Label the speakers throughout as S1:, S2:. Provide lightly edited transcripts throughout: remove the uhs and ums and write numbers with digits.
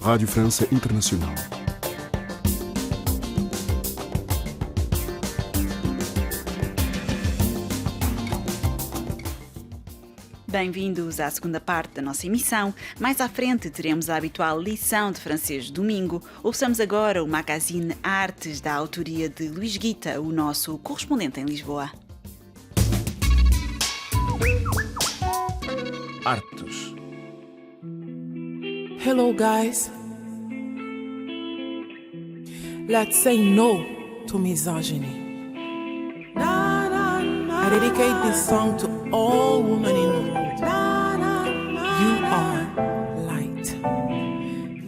S1: Rádio França Internacional.
S2: Bem-vindos à segunda parte da nossa emissão. Mais à frente teremos a habitual lição de francês domingo. Ouçamos agora o magazine Artes, da autoria de Luís Guita, o nosso correspondente em Lisboa.
S3: Artes.
S4: Hello guys. Let's say no to misogyny. I dedicate this song to all women in the world. You are light.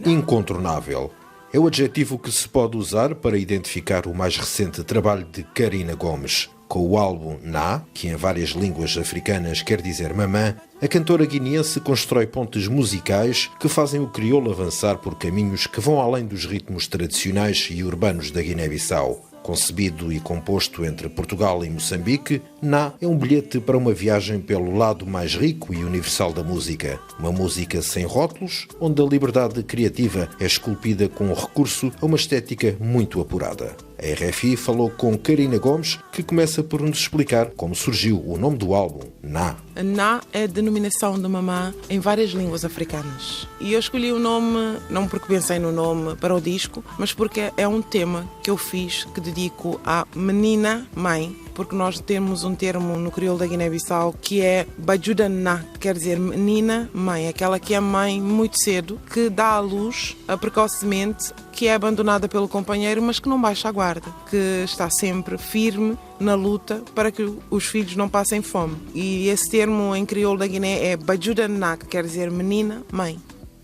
S3: Incontornável é o adjetivo que se pode usar para identificar o mais recente trabalho de Karina Gomes. Com o álbum Na, que em várias línguas africanas quer dizer mamã, a cantora guineense constrói pontes musicais que fazem o crioulo avançar por caminhos que vão além dos ritmos tradicionais e urbanos da Guiné-Bissau. Concebido e composto entre Portugal e Moçambique, Na é um bilhete para uma viagem pelo lado mais rico e universal da música. Uma música sem rótulos, onde a liberdade criativa é esculpida com recurso a uma estética muito apurada. A RFI falou com Karina Gomes, que começa por nos explicar como surgiu o nome do álbum, Na.
S4: Na é a denominação de mamã em várias línguas africanas. E eu escolhi o nome, não porque pensei no nome para o disco, mas porque é um tema que eu fiz, que dedico à menina mãe, porque nós temos um termo no crioulo da Guiné-Bissau que é Bajudaná, que quer dizer menina mãe, aquela que é mãe muito cedo, que dá à luz precocemente, que é abandonada pelo companheiro, mas que não baixa a guarda, que está sempre firme na luta para que os filhos não passem fome. E esse termo em crioulo da Guiné é Bajudaná, que quer dizer menina mãe.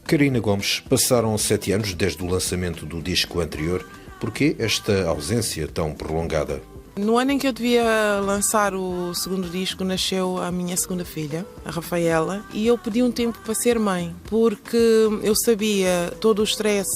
S3: Karina Gomes, passaram 7 anos desde o lançamento do disco anterior. Por que esta ausência tão prolongada?
S4: No ano em que eu devia lançar o segundo disco, nasceu a minha segunda filha, a Rafaela, e eu pedi um tempo para ser mãe, porque eu sabia todo o stress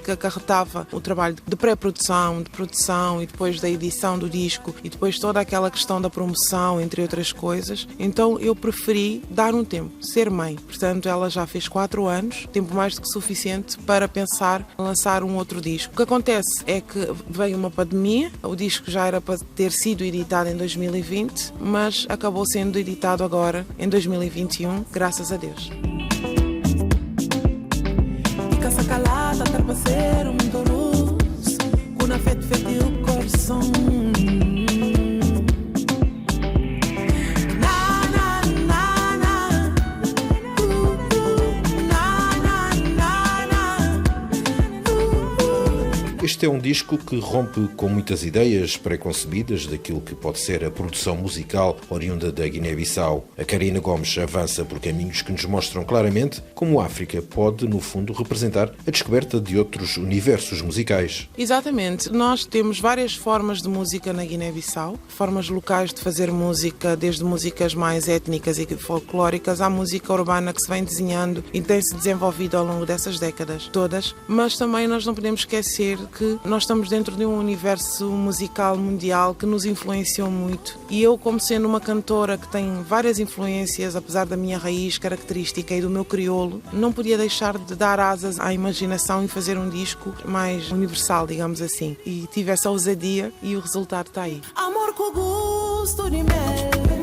S4: que acarretava o trabalho de pré-produção, de produção e depois da edição do disco e depois toda aquela questão da promoção, entre outras coisas. Então eu preferi dar um tempo, ser mãe. Portanto, ela já fez 4 anos, tempo mais do que suficiente para pensar em lançar um outro disco. O que acontece é que veio uma pandemia, o disco já era para ter sido editado em 2020, mas acabou sendo editado agora em 2021, graças a Deus. Fica sacalada, tá para ser um donos, com afeto feito o coração.
S3: Este é um disco que rompe com muitas ideias pré-concebidas daquilo que pode ser a produção musical oriunda da Guiné-Bissau. A Karina Gomes avança por caminhos que nos mostram claramente como a África pode, no fundo, representar a descoberta de outros universos musicais.
S4: Exatamente. Nós temos várias formas de música na Guiné-Bissau, formas locais de fazer música, desde músicas mais étnicas e folclóricas à música urbana que se vem desenhando e tem-se desenvolvido ao longo dessas décadas todas, mas também nós não podemos esquecer que nós estamos dentro de um universo musical mundial que nos influenciou muito. E eu, como sendo uma cantora que tem várias influências, apesar da minha raiz característica e do meu crioulo, não podia deixar de dar asas à imaginação e fazer um disco mais universal, digamos assim. E tive essa ousadia e o resultado está aí. Amor com gosto de mel.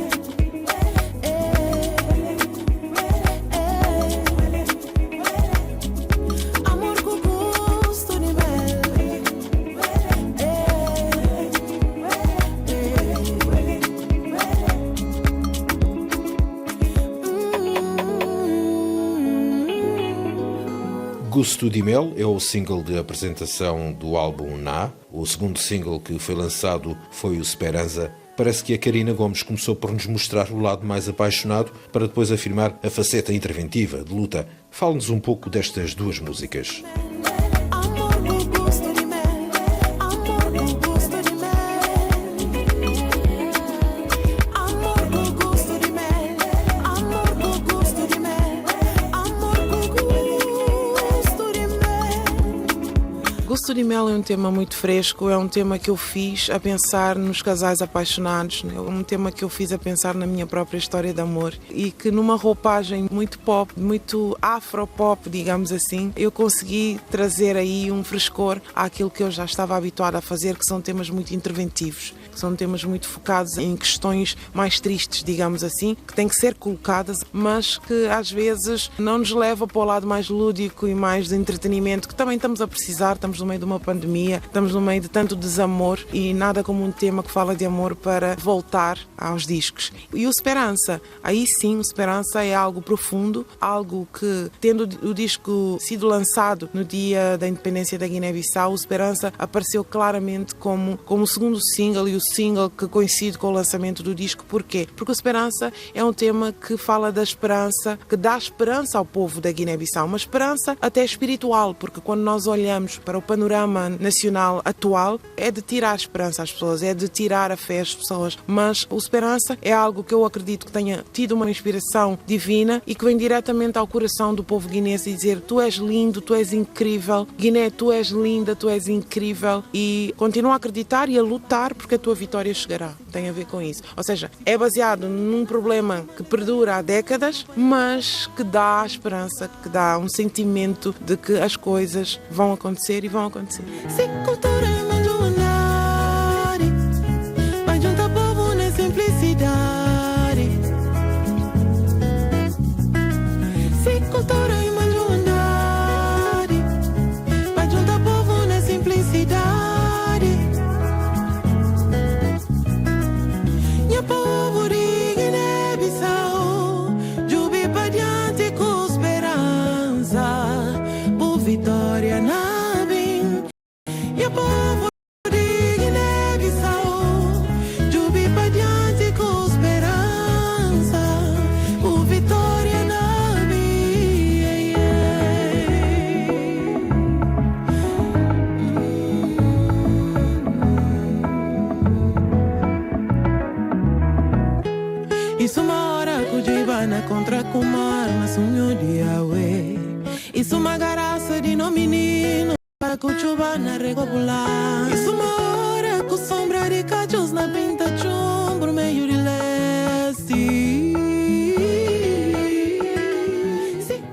S3: Gosto de Mel é o single de apresentação do álbum Na. O segundo single que foi lançado foi o Speranza. Parece que a Karina Gomes começou por nos mostrar o lado mais apaixonado para depois afirmar a faceta interventiva, de luta. Fale-nos um pouco destas duas músicas.
S4: Gosto de Mel é um tema muito fresco, é um tema que eu fiz a pensar nos casais apaixonados, é um tema que eu fiz a pensar na minha própria história de amor e que numa roupagem muito pop, muito afro-pop, digamos assim, eu consegui trazer aí um frescor àquilo que eu já estava habituada a fazer, que são temas muito interventivos, que são temas muito focados em questões mais tristes, digamos assim, que têm que ser colocadas, mas que às vezes não nos leva para o lado mais lúdico e mais de entretenimento, que também estamos a precisar, estamos no meio de uma pandemia, estamos no meio de tanto desamor e nada como um tema que fala de amor para voltar aos discos. E o Esperança, aí sim, o Esperança é algo profundo, algo que, tendo o disco sido lançado no dia da independência da Guiné-Bissau, o Esperança apareceu claramente como o segundo single e o single que coincide com o lançamento do disco. Porquê? Porque o Esperança é um tema que fala da esperança, que dá esperança ao povo da Guiné-Bissau, uma esperança até espiritual, porque quando nós olhamos para o panorama nacional atual, é de tirar a esperança às pessoas, é de tirar a fé às pessoas, mas o Esperança é algo que eu acredito que tenha tido uma inspiração divina e que vem diretamente ao coração do povo guinense e dizer: tu és lindo, tu és incrível, Guiné, tu és linda, tu és incrível, e continua a acreditar e a lutar porque a tua vitória chegará. Tem a ver com isso. Ou seja, é baseado num problema que perdura há décadas, mas que dá esperança, que dá um sentimento de que as coisas vão acontecer e vão acontecer. Vai juntar povo na simplicidade. Se cultura e manualidade, vai juntar povo na simplicidade. E o povo de Guiné-Bissau, jubi para diante com esperança, por vitória na bem. E o povo de Guiné-Bissau, jubi para diante com esperança, por vitória na bem. Isso uma hora que o Jibana contra Kumar na sunho de Yahweh. Isso uma garaça de no menino para que o Chubana regular. Isso uma hora com sombra de cachos na pinta chumbo meio de leste.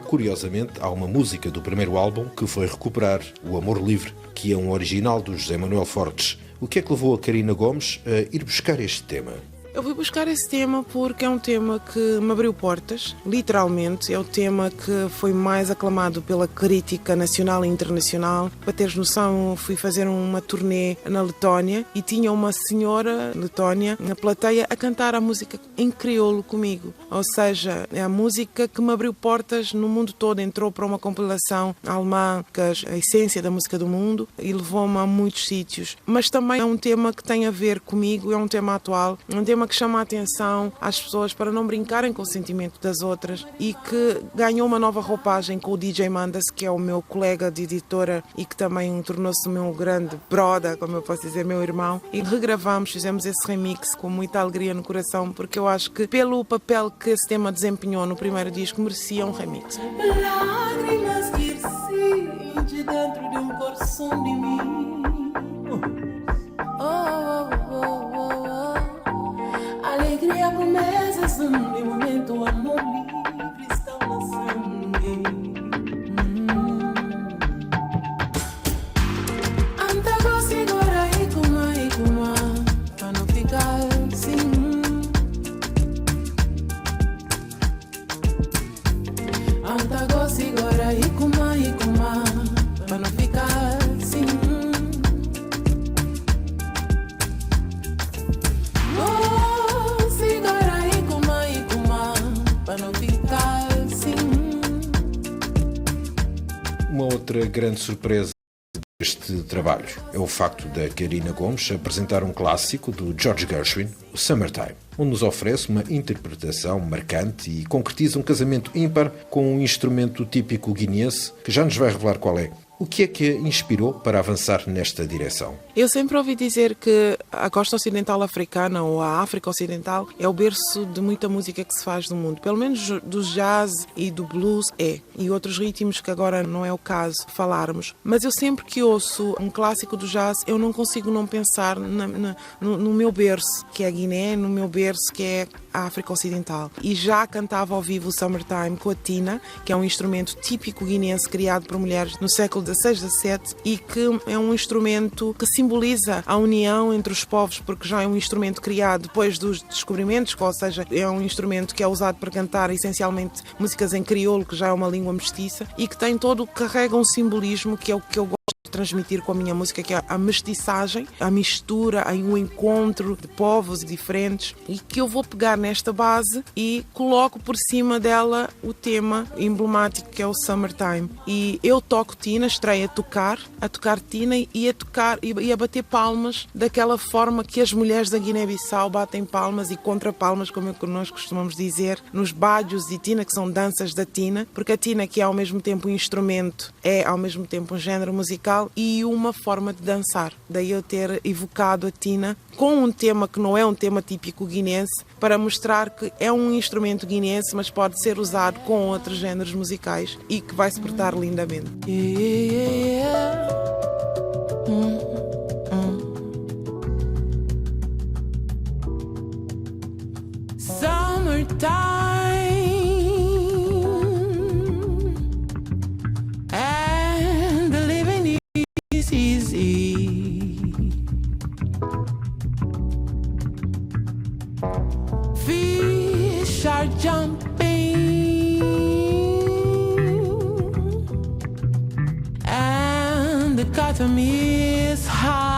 S3: Curiosamente, há uma música do primeiro álbum que foi recuperar, O Amor Livre, que é um original do José Manuel Fortes. O que é que levou a Karina Gomes a ir buscar este tema?
S4: Eu fui buscar esse tema porque é um tema que me abriu portas, literalmente. É o tema que foi mais aclamado pela crítica nacional e internacional. Para teres noção, fui fazer uma turnê na Letónia e tinha uma senhora Letónia na plateia a cantar a música em crioulo comigo. Ou seja, é a música que me abriu portas no mundo todo. Entrou para uma compilação alemã, que é a essência da música do mundo, e levou-me a muitos sítios. Mas também é um tema que tem a ver comigo, é um tema atual, é um tema que chama a atenção às pessoas para não brincarem com o sentimento das outras e que ganhou uma nova roupagem com o DJ Mandas, que é o meu colega de editora e que também tornou-se o meu grande brother, como eu posso dizer, meu irmão, e regravamos, fizemos esse remix com muita alegria no coração, porque eu acho que pelo papel que esse tema desempenhou no primeiro disco, merecia um remix. Lágrimas que se de dentro de um coração de mim. Alegria, promessas, de momento, amor livre estão na sangue. Antago segura e kuma, para não ficar assim. Antago segura e kuma, para não ficar assim.
S3: Uma outra grande surpresa deste trabalho é o facto da Karina Gomes apresentar um clássico do George Gershwin, o Summertime. onde nos oferece uma interpretação marcante e concretiza um casamento ímpar com um instrumento típico guineense, que já nos vai revelar qual é. O que é que a inspirou para avançar nesta direção?
S4: Eu sempre ouvi dizer que a costa ocidental africana ou a África Ocidental é o berço de muita música que se faz no mundo. Pelo menos do jazz e do blues é. E outros ritmos que agora não é o caso falarmos. Mas eu sempre que ouço um clássico do jazz, eu não consigo não pensar no meu berço, que é a Guiné, no meu berço, que é a África Ocidental. E já cantava ao vivo o Summertime com a tina, que é um instrumento típico guineense criado por mulheres no século XVI, XVII e que é um instrumento que simboliza a união entre os povos, porque já é um instrumento criado depois dos descobrimentos, ou seja, é um instrumento que é usado para cantar essencialmente músicas em crioulo, que já é uma língua mestiça, e que tem carrega um simbolismo que é o que eu gosto de transmitir com a minha música, que é a mestiçagem, a mistura, o encontro de povos diferentes, e que eu vou pegar nesta base e coloco por cima dela o tema emblemático que é o Summertime. E eu toco tina, estreio a tocar tina e a bater palmas daquela forma que as mulheres da Guiné-Bissau batem palmas e contrapalmas, como nós costumamos dizer, nos badios e tina, que são danças da tina, porque a tina, que é ao mesmo tempo um instrumento, é ao mesmo tempo um género musical e uma forma de dançar. Daí eu ter evocado a tina com um tema que não é um tema típico guinense, para mostrar que é um instrumento guinense, mas pode ser usado com outros géneros musicais e que vai se portar lindamente. Summertime and the living is easy. Fish are jumping and the cotton is high.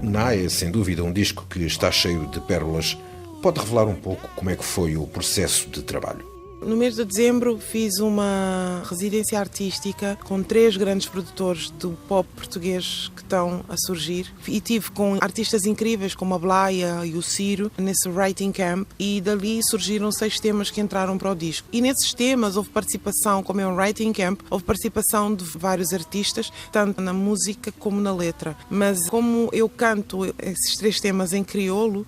S3: Na é, sem dúvida, um disco que está cheio de pérolas. Pode revelar um pouco como é que foi o processo de trabalho?
S4: No mês de dezembro fiz uma residência artística com 3 grandes produtores do pop português que estão a surgir e tive com artistas incríveis como a Blaia e o Ciro nesse writing camp, e dali surgiram 6 temas que entraram para o disco. E nesses temas houve participação, como é um writing camp, houve participação de vários artistas, tanto na música como na letra. Mas como eu canto esses 3 temas em crioulo,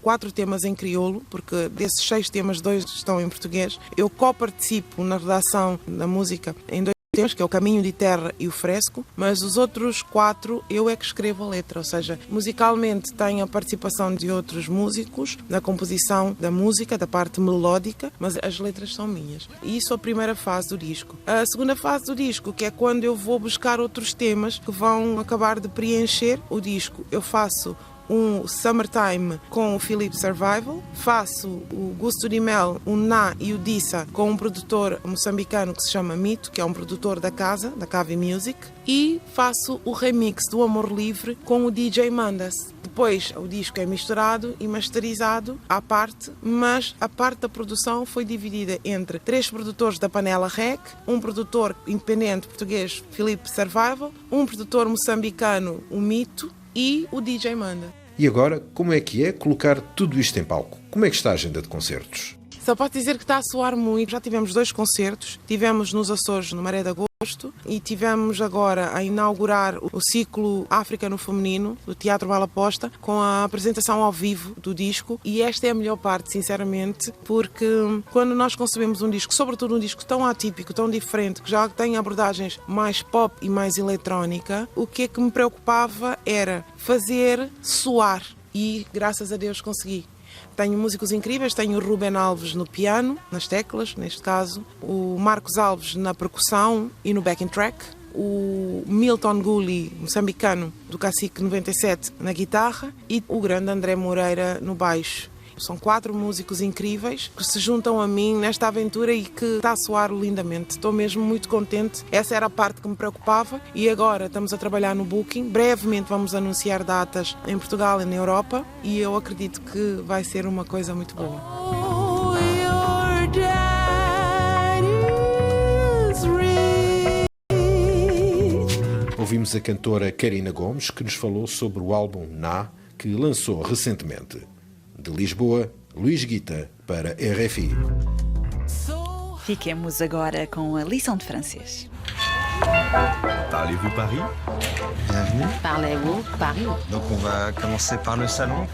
S4: 4 temas em crioulo, porque desses 6 temas 2 estão em português, eu co-participo na redação da música em 2 temas, que é o Caminho de Terra e o Fresco, mas os outros 4 eu é que escrevo a letra, ou seja, musicalmente tem a participação de outros músicos, na composição da música, da parte melódica, mas as letras são minhas. E isso é a primeira fase do disco. A segunda fase do disco, que é quando eu vou buscar outros temas que vão acabar de preencher o disco, eu faço um Summertime com o Philippe Survival, faço o Gusto de Mel, o Na e o Dissa com um produtor moçambicano que se chama Mito, que é um produtor da casa, da Cave Music, e faço o remix do Amor Livre com o DJ Mandas. Depois o disco é misturado e masterizado à parte, mas a parte da produção foi dividida entre 3 produtores da Panela Rec, um produtor independente português, Philippe Survival, um produtor moçambicano, o Mito, e o DJ Manda.
S3: E agora, como é que é colocar tudo isto em palco? Como é que está a agenda de concertos?
S4: Só posso dizer que está a soar muito. Já tivemos 2 concertos. Tivemos nos Açores, no Maré de Agosto, e tivemos agora a inaugurar o ciclo África no Feminino, do Teatro Bala Posta, com a apresentação ao vivo do disco. E esta é a melhor parte, sinceramente, porque quando nós concebemos um disco, sobretudo um disco tão atípico, tão diferente, que já tem abordagens mais pop e mais eletrónica, o que é que me preocupava era fazer soar. E, graças a Deus, consegui. Tenho músicos incríveis, tenho o Ruben Alves no piano, nas teclas, neste caso, o Marcos Alves na percussão e no backing track, o Milton Gulli, moçambicano, do Cacique 97, na guitarra, e o grande André Moreira no baixo. São 4 músicos incríveis que se juntam a mim nesta aventura e que está a soar lindamente. Estou mesmo muito contente. Essa era a parte que me preocupava e agora estamos a trabalhar no booking. Brevemente vamos anunciar datas em Portugal e na Europa e eu acredito que vai ser uma coisa muito boa.
S3: Ouvimos a cantora Karina Gomes, que nos falou sobre o álbum Na, que lançou recentemente. De Lisboa, Luís Guita para RFI.
S2: Fiquemos agora com a lição de francês.
S1: Parlez-vous Paris?
S5: Bienvenue.
S6: Parlez-vous Paris?
S5: Donc on va commencer par le salon.